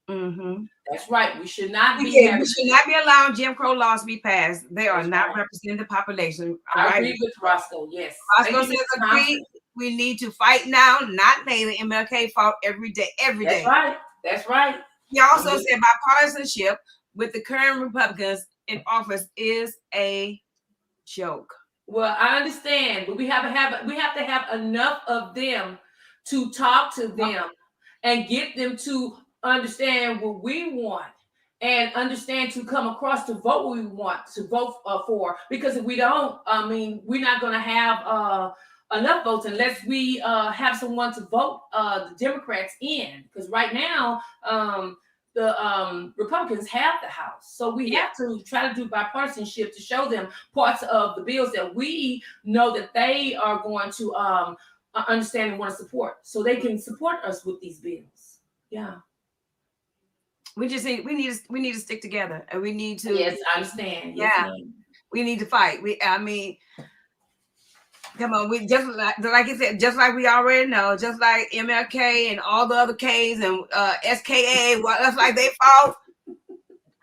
Mm-hmm. That's right. We should not be. We should not be allowing Jim Crow laws to be passed. They are not representing the population. I agree with Roscoe. Yes, Roscoe says agree. We need to fight now, not later. MLK fought every day. That's right. That's right. He also said bipartisanship with the current Republicans in office is a joke. Well, I understand, but we have to have enough of them to talk to them and get them to understand what we want and understand to come across to vote what we want to vote for. Because if we don't, we're not going to have enough votes unless we have someone to vote the Democrats in. Because right now, the Republicans have the House. So we have to try to do bipartisanship to show them parts of the bills that we know that they are going to understand and want to support, so they can support us with these bills. Yeah. We need to stick together, and we need to. Yes, I understand. Yeah, we need to fight. Come on, we just like you said, just like we already know, just like MLK and all the other Ks and SKA, that's like they fought,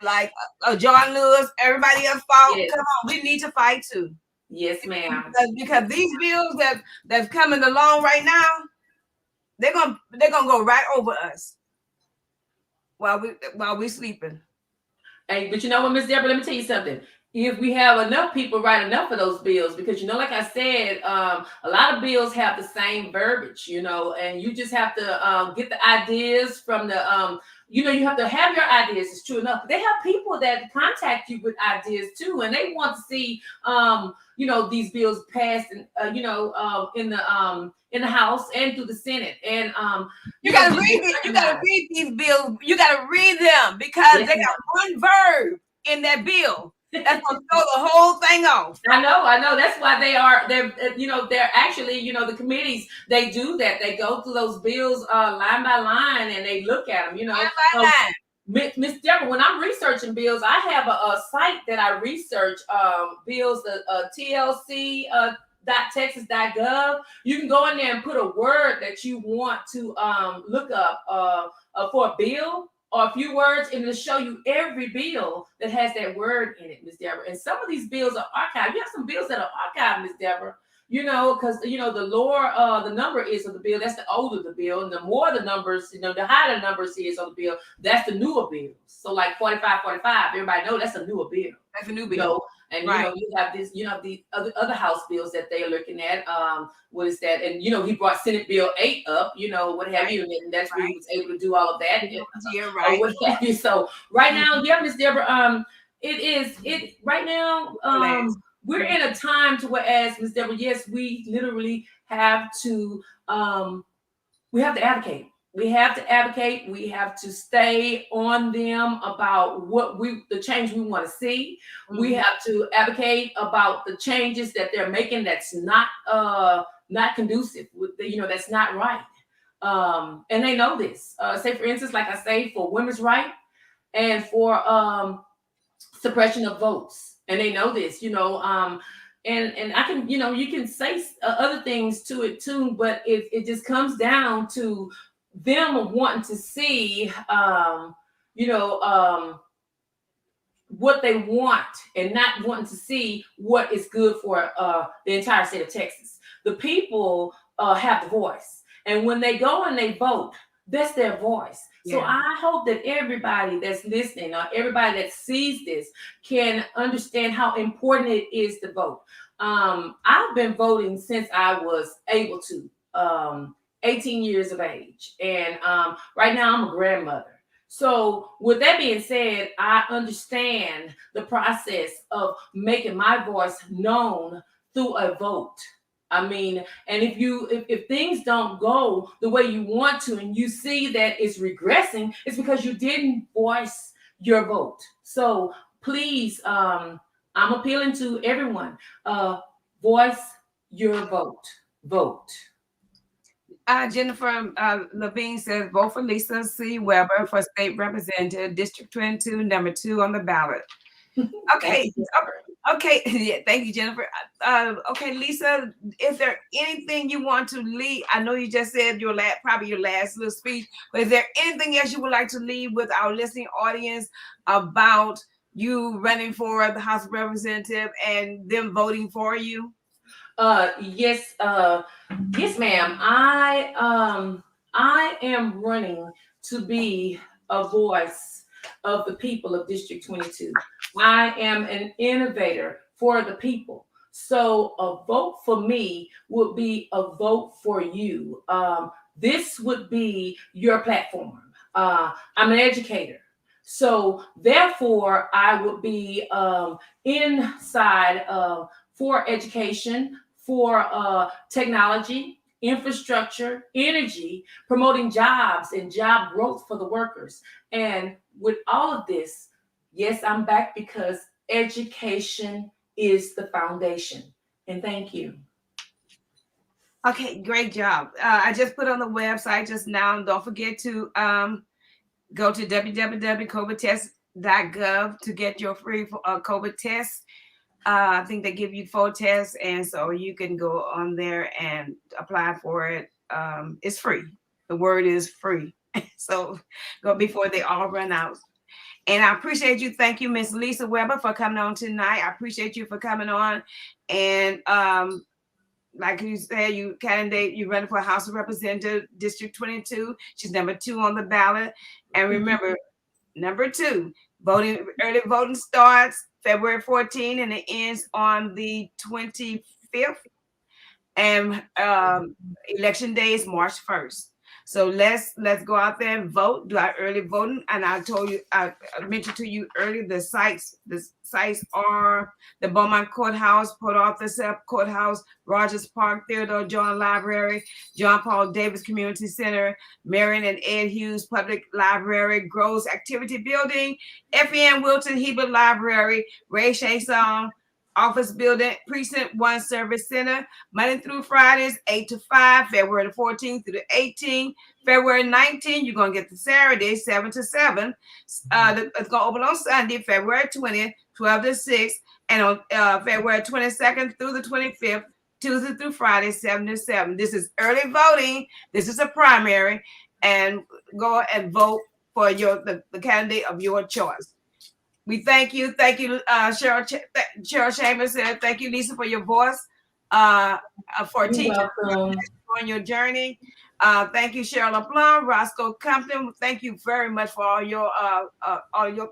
like John Lewis, everybody else fought. Yes. Come on, we need to fight too. Yes, ma'am. Because these bills that's coming along right now, they're gonna go right over us while we sleeping. Hey, but you know what, Miss Deborah, let me tell you something. If we have enough people write enough of those bills, because like I said, a lot of bills have the same verbiage, and you just have to get the ideas from the you have to have your ideas. It's true enough. They have people that contact you with ideas too, and they want to see these bills passed and in the House and through the Senate. And you gotta read it. You gotta read these bills. You gotta read them because they got one verb in that bill. That's gonna throw the whole thing off. I know. That's why they're actually, the committees, they do that. They go through those bills line by line and they look at them, Line by line. Miss Deborah, when I'm researching bills, I have a site that I research bills, the TLC .texas.gov. You can go in there and put a word that you want to look up for a bill, or a few words, and it'll show you every bill that has that word in it, Miss Deborah. And some of these bills are archived. You have some bills that are archived, Miss Deborah. You know, because the lower the number is of the bill, that's the older the bill, and the more the numbers, the higher the numbers is on the bill, that's the newer bills. So like 4545, everybody know that's a newer bill. That's a new bill. And right. You have this, the other House bills that they are looking at. What is that? And he brought Senate Bill 8 up, what have right. you, and that's where he was able to do all of that. Yeah, right. What have you. So right now, yeah, Miss Deborah, it right now, we're in a time to whereas, Ms. Deborah, yes, we literally have to advocate. We have to advocate. We have to stay on them about the change we want to see. Mm-hmm. We have to advocate about the changes that they're making that's not conducive. That's not right. And they know this. Say, for instance, like I say, for women's rights and for suppression of votes. And they know this, and I can, you can say other things to it too, but it just comes down to them wanting to see, what they want and not wanting to see what is good for the entire state of Texas. The people have the voice, and when they go and they vote, that's their voice. Yeah. So I hope that everybody that's listening or everybody that sees this can understand how important it is to vote. I've been voting since I was able to, 18 years of age. And right now I'm a grandmother. So with that being said, I understand the process of making my voice known through a vote. I mean, and if things don't go the way you want to, and you see that it's regressing, it's because you didn't voice your vote. So please, I'm appealing to everyone, voice your vote. Vote. Jennifer Levine says, vote for Lisa C. Weber for state representative, District 22, number 2 on the ballot. Okay. Okay. Yeah, thank you, Jennifer. Okay, Lisa, is there anything you want to leave? I know you just said probably your last little speech, but is there anything else you would like to leave with our listening audience about you running for the House of Representatives and them voting for you? Yes, ma'am. I am running to be a voice of the people of District 22. I am an innovator for the people. So a vote for me would be a vote for you. This would be your platform. I'm an educator. So therefore, I would be inside for education, for technology, infrastructure, energy, promoting jobs and job growth for the workers. And with all of this, yes, I'm back because education is the foundation. And thank you. Okay, great job. I just put on the website just now. Don't forget to go to www.covidtest.gov to get your free COVID test. I think they give you 4 tests, and so you can go on there and apply for it. It's free. The word is free. So go before they all run out. And I appreciate you. Thank you, Miss Lisa Weber, for coming on tonight. I appreciate you for coming on. And like you said, you running for House of Representatives, District 22. She's number 2 on the ballot. And remember, number 2, early voting starts February 14 and it ends on the 25th. And election day is March 1st. So let's go out there and vote, do our early voting. And I mentioned to you earlier, the sites are the Beaumont Courthouse, Port Arthur Courthouse, Rogers Park, Theodore John Library, John Paul Davis Community Center, Marion and Ed Hughes Public Library, Groves Activity Building, FEN Wilton Hebert Library, Ray Chason Office Building, Precinct 1 Service Center, Monday through Fridays, 8 to 5, February the 14th through the 18th. February 19th, you're going to get the Saturday, 7 to 7. It's going to open on Sunday, February 20th, 12 to 6. And on February 22nd through the 25th, Tuesday through Friday, 7 to 7. This is early voting. This is a primary. And go and vote for the candidate of your choice. We thank you. Thank you, Cheryl Chambers said, thank you, Lisa, for your voice, for teaching on your journey. Thank you, Cheryl LeBlanc, Roscoe Compton. Thank you very much for all your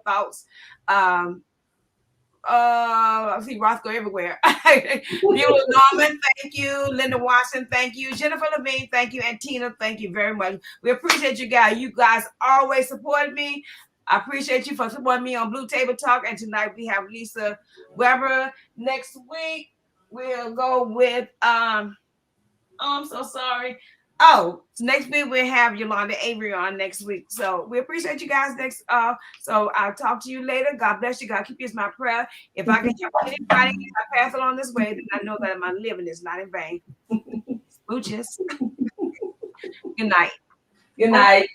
thoughts. I see Roscoe everywhere. Beulah Norman, thank you. Linda Watson, thank you. Jennifer Levine, thank you. And Tina, thank you very much. We appreciate you guys. You guys always support me. I appreciate you for supporting me on Blue Table Talk. And tonight we have Lisa Weber. Next week we'll go with I'm so sorry. Oh, so next week we'll have Yolanda Avery on next week. So we appreciate you guys next. So I'll talk to you later. God bless you. God keep you as my prayer. If I can help anybody, I pass along this way, then I know that my living is not in vain. Smooches. Good night. Good night.